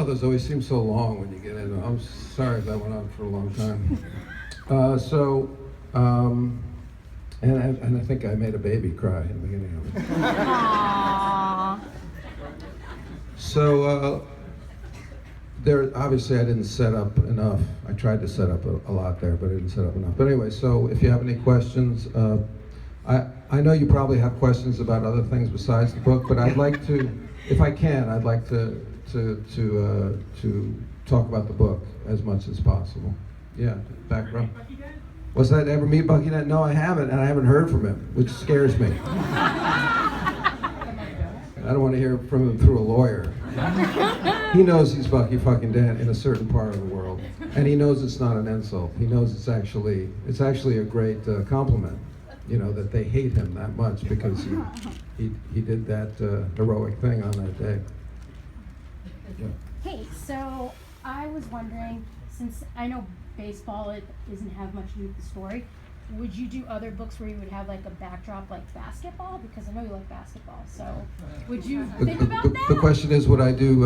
those always seem so long when you get into them. I'm sorry if that went on for a long time. And I think I made a baby cry in the beginning of it. Aww. So there, obviously I didn't set up enough. I tried to set up a lot there, but I didn't set up enough. But anyway, so if you have any questions, I know you probably have questions about other things besides the book, but I'd like to, if I can, I'd like to talk about the book as much as possible. Yeah, back row. Was that ever meet Bucky Dent? No, I haven't, and I haven't heard from him, which scares me. I don't want to hear from him through a lawyer. He knows he's Bucky fucking Dent in a certain part of the world, and he knows it's not an insult. He knows it's actually a great compliment. You know, that they hate him that much because he did that heroic thing on that day. Yeah. Hey, so I was wondering, since I know baseball it doesn't have much to do with the story, would you do other books where you would have like a backdrop like basketball? Because I know you like basketball, so would you think about that? The question is, would I do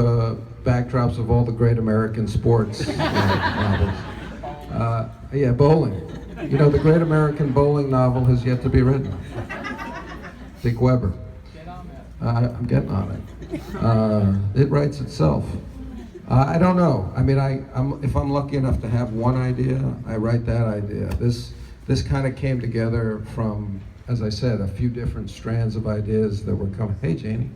backdrops of all the great American sports novels? Yeah, bowling. You know, the great American bowling novel has yet to be written. Dick Weber. I'm getting on it. It writes itself. I don't know. I mean, if I'm lucky enough to have one idea, I write that idea. This kind of came together from, as I said, a few different strands of ideas that were coming. Hey, Janie.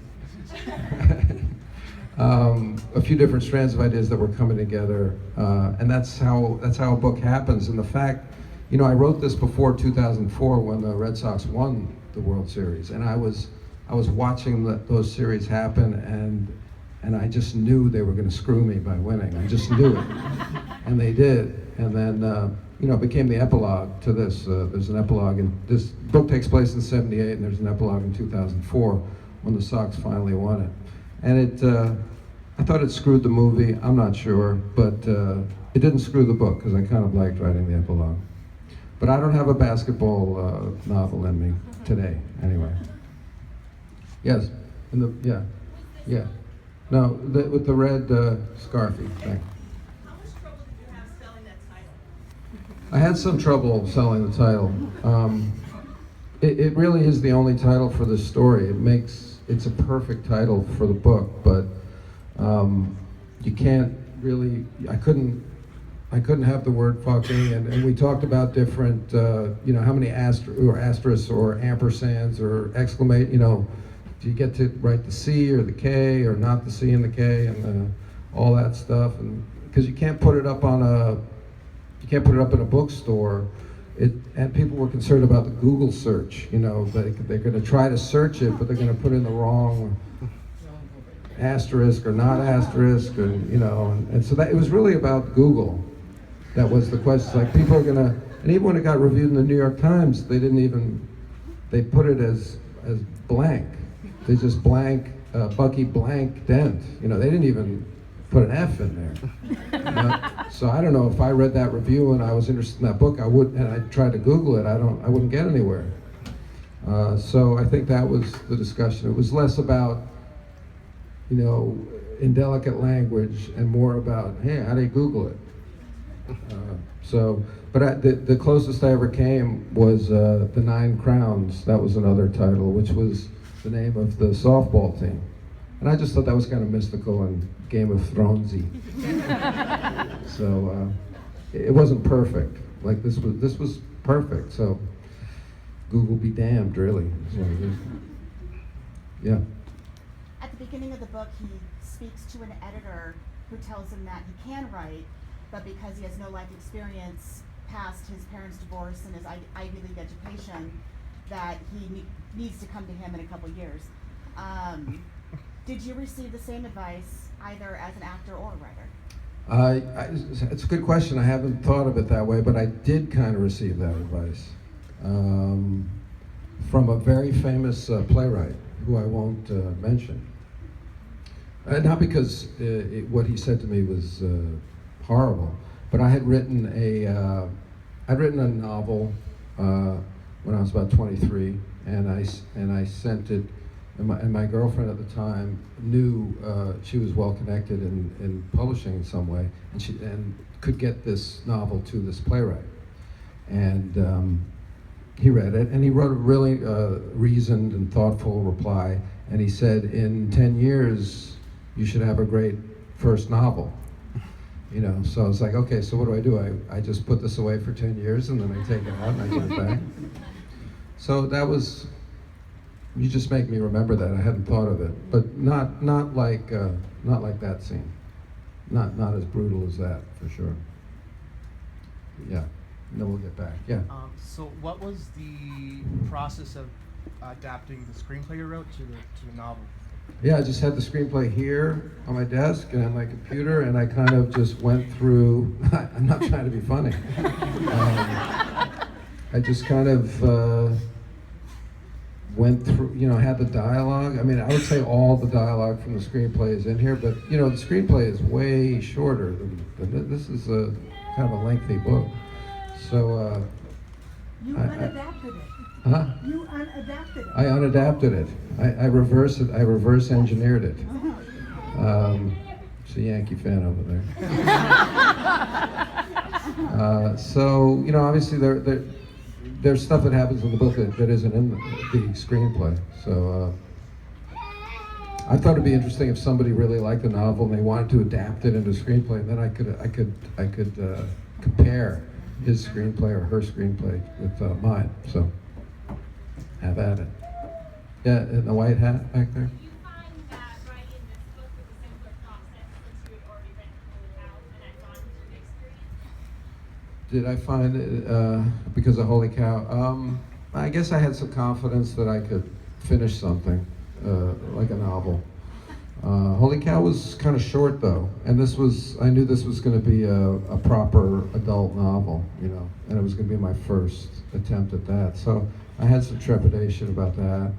A few different strands of ideas that were coming together, and that's how a book happens. And the fact, you know, I wrote this before 2004 when the Red Sox won the World Series, and I was watching those series happen, and I just knew they were going to screw me by winning. I just knew it, and they did. And then, you know, it became the epilogue to this. There's an epilogue, and this book takes place in '78, and there's an epilogue in 2004 when the Sox finally won it. And I thought it screwed the movie. I'm not sure, but it didn't screw the book because I kind of liked writing the epilogue. But I don't have a basketball novel in me today, anyway. Yes, yeah. No, with the red scarfie thing. How much trouble did you have selling that title? I had some trouble selling the title. It really is the only title for this story. It's a perfect title for the book, but you can't really. I couldn't have the word fucking, and we talked about different, you know, how many asterisks or ampersands or exclamate, you know. Do you get to write the C or the K or not the C and the K and all that stuff? And because you can't put it up in a bookstore, and people were concerned about the Google search. You know, they're going to try to search it, but they're going to put in the wrong asterisk or not asterisk, or you know, and so that it was really about Google. That was the question. Like people are going to, and even when it got reviewed in the New York Times, they put it as blank. They just blank Bucky blank Dent. You know, they didn't even put an F in there. You know? So I don't know if I read that review and I was interested in that book, and I tried to Google it. I wouldn't get anywhere. So I think that was the discussion. It was less about, you know, indelicate language and more about, hey, how do you Google it? But the closest I ever came was The Nine Crowns. That was another title, which was the name of the softball team. And I just thought that was kind of mystical and Game of Thronesy. So it wasn't perfect. Like this was perfect. So Google be damned, really. Yeah. At the beginning of the book, he speaks to an editor who tells him that he can write, but because he has no life experience past his parents' divorce and his Ivy League education, that he needs to come to him in a couple years. Did you receive the same advice either as an actor or a writer? It's a good question. I haven't thought of it that way, but I did kind of receive that advice from a very famous playwright who I won't mention. Not because what he said to me was horrible, but I had written a novel when I was about 23, and I sent it and my girlfriend at the time knew she was well connected in publishing in some way, and could get this novel to this playwright. And he read it, and he wrote a really reasoned and thoughtful reply. And he said, in 10 years, you should have a great first novel. You know, so I was like, okay, so what do? I just put this away for 10 years and then I take it out and I give it back. So that was, you just make me remember that. I hadn't thought of it, but not like that scene. Not as brutal as that, for sure. Yeah, and then we'll get back, yeah. So what was the process of adapting the screenplay you wrote to the novel? Yeah, I just had the screenplay here on my desk and on my computer, and I kind of just went through, I'm not trying to be funny. I just kind of went through, you know, had the dialogue. I mean, I would say all the dialogue from the screenplay is in here, but, you know, the screenplay is way shorter than this is a kind of a lengthy book. So, You unadapted it. huh? You unadapted it. I unadapted it. I reverse engineered it. It's a Yankee fan over there. So, you know, obviously there's stuff that happens in the book that isn't in the screenplay. So I thought it'd be interesting if somebody really liked the novel and they wanted to adapt it into a screenplay, and then I could compare his screenplay or her screenplay with mine. So have at it. Yeah, in the white hat back there. Do you find that writing this book was a simpler process since you had already written Holy Cow and had gone through the experience? Did I find it because of Holy Cow? I guess I had some confidence that I could finish something like a novel. Holy Cow was kind of short though, and I knew this was going to be a proper adult novel, you know, and it was going to be my first attempt at that. So I had some trepidation about that.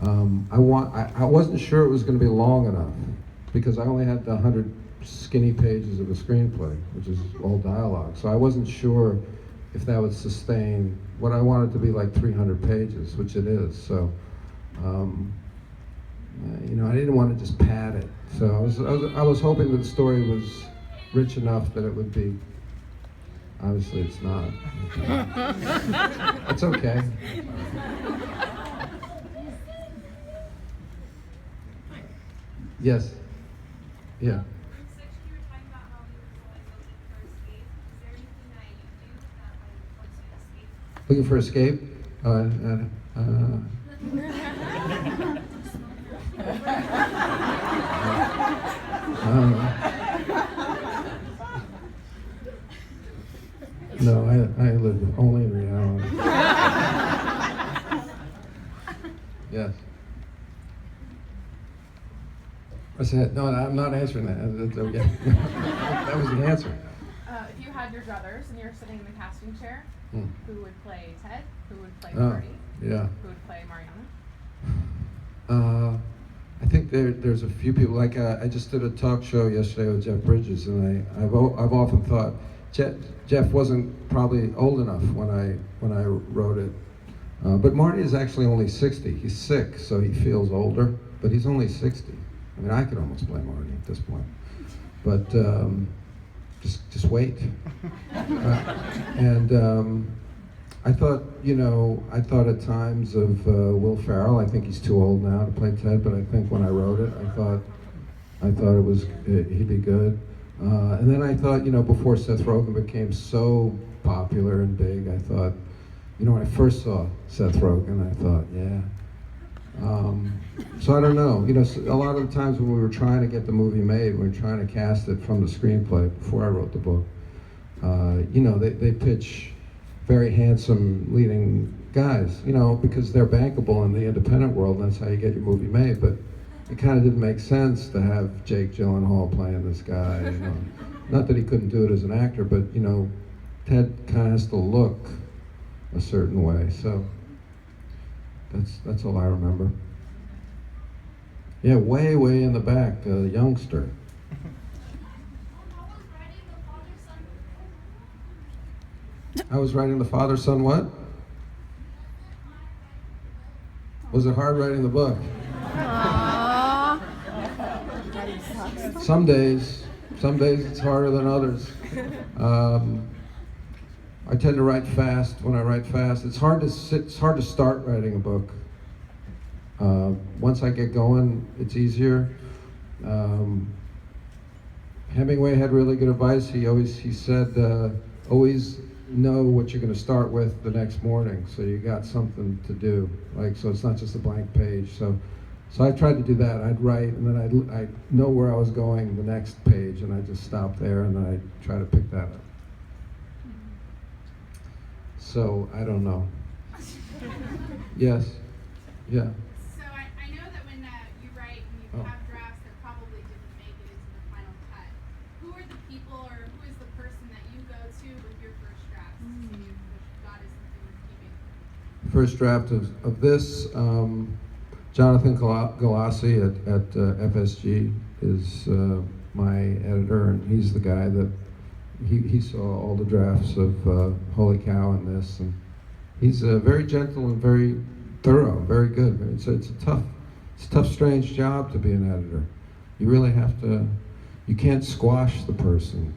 I wasn't sure it was going to be long enough because I only had the 100 skinny pages of a screenplay, which is all dialogue. So I wasn't sure if that would sustain what I wanted to be like 300 pages, which it is. So, you know, I didn't want to just pad it. So I was hoping that the story was rich enough that it would be. Obviously, it's not. It's okay. Yes. Yeah. In section you were talking about how you were always looking for escape. Is there anything that you do that like helps you escape? Looking for escape? No, I live only in reality. Yes. I said, no, I'm not answering that. That's okay. That was the answer. If you had your druthers and you're sitting in the casting chair, Hmm. who would play Ted? Who would play Oh, Marty? yeah. Who would play Mariana? I think there's a few people. Like I just did a talk show yesterday with Jeff Bridges, and I've often thought Jeff wasn't probably old enough when I wrote it, but Marty is actually only 60. He's sick, so he feels older, but he's only 60. I mean, I could almost play Marty at this point, but just wait. I thought, you know, at times of Will Ferrell. I think he's too old now to play Ted, but I think when I wrote it, I thought he'd be good. And then I thought, you know, before Seth Rogen became so popular and big, I thought, you know, when I first saw Seth Rogen, I thought, yeah. So I don't know. You know, a lot of the times when we were trying to get the movie made, we were trying to cast it from the screenplay before I wrote the book. You know, they pitch very handsome leading guys, you know, because they're bankable in the independent world, and that's how you get your movie made. But it kind of didn't make sense to have Jake Gyllenhaal playing this guy. You know. Not that he couldn't do it as an actor, but, you know, Ted kind of has to look a certain way. So that's all I remember. Yeah, way in the back, a youngster. I was writing the father-son what? Was it hard writing the book? Some days it's harder than others. I tend to write fast. When I write fast, it's hard to start writing a book. Once I get going, it's easier. Hemingway had really good advice. He said, always know what you're going to start with the next morning, so you got something to do. So it's not just a blank page. So I tried to do that. I'd write, and then I'd know where I was going the next page, and I just stop there, and then I try to pick that up. So I don't know. Yes. Yeah. So I know that when you write and you have drafts that probably didn't make it into the final cut, who are the people or who is the person that you go to with your first drafts to see if God is something worth keeping? First draft of this, Jonathan Galassi at FSG is my editor, and he's the guy that he saw all the drafts of Holy Cow and this, and he's very gentle and very thorough, very good. It's a tough, strange job to be an editor. You really have to. You can't squash the person.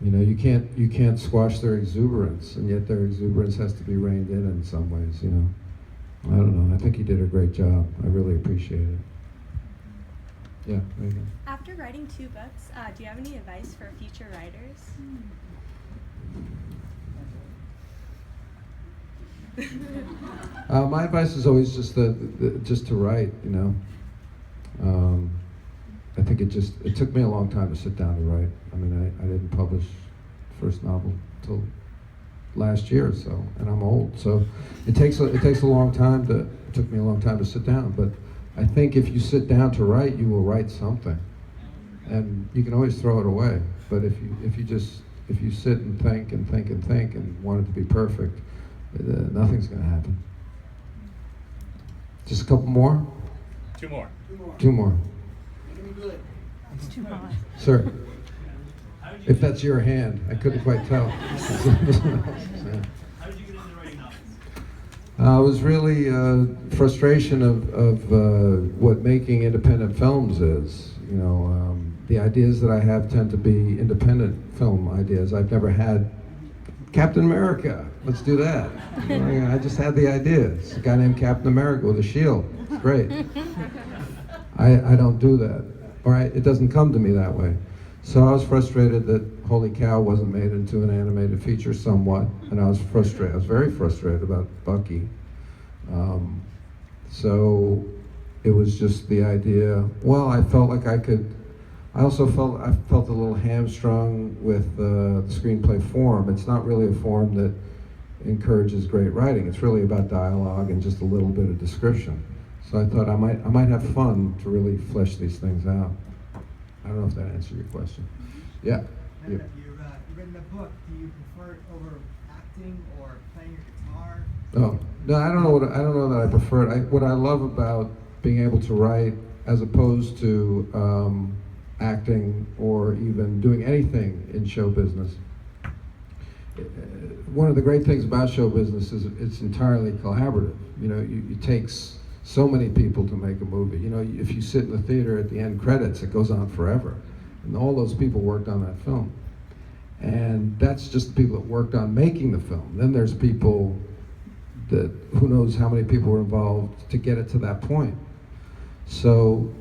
You can't squash their exuberance, and yet their exuberance has to be reined in some ways. I don't know. I think he did a great job. I really appreciate it. Yeah. There you go. After writing 2 books, do you have any advice for future writers? My advice is always just to write. I think it took me a long time to sit down to write. I mean, I didn't publish the first novel till last year or so, and I'm old, so it takes a long time to. It took me a long time to sit down, but I think if you sit down to write, you will write something, and you can always throw it away. But if you sit and think and think and think and want it to be perfect, nothing's going to happen. Just a couple more. 2 more. 2 more. It's too hot. Sir, if that's your hand, I couldn't quite tell. How did you get into writing novels? It was really frustration of what making independent films is. The ideas that I have tend to be independent film ideas. I've never had Captain America. Let's do that. I just had the idea. It's a guy named Captain America with a shield. It's great. I don't do that. It doesn't come to me that way. So I was frustrated that Holy Cow wasn't made into an animated feature somewhat, and I was frustrated. I was very frustrated about Bucky. So it was just the idea. Well, I felt like I could. I felt a little hamstrung with the screenplay form. It's not really a form that encourages great writing. It's really about dialogue and just a little bit of description. So I thought I might have fun to really flesh these things out. I don't know if that answered your question. Yeah. And you've written a book. Do you prefer it over acting or playing your guitar? Oh no, I don't know that I prefer it. What I love about being able to write, as opposed to acting or even doing anything in show business. One of the great things about show business is it's entirely collaborative. It takes so many people to make a movie. If you sit in the theater at the end credits, it goes on forever. And all those people worked on that film. And that's just the people that worked on making the film. Then there's people that, who knows how many people were involved to get it to that point. So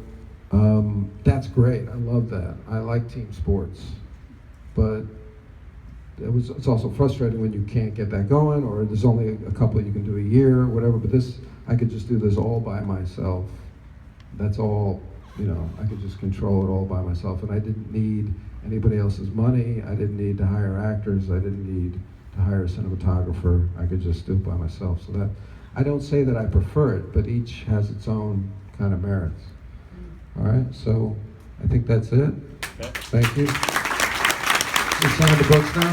that's great. I love that. I like team sports. But it's also frustrating when you can't get that going, or there's only a couple you can do a year or whatever. But this, I could just do this all by myself. That's all, I could just control it all by myself. And I didn't need anybody else's money. I didn't need to hire actors. I didn't need to hire a cinematographer. I could just do it by myself. So that, I don't say that I prefer it, but each has its own kind of merits. All right, so I think that's it. Okay. Thank you. We sign the books now.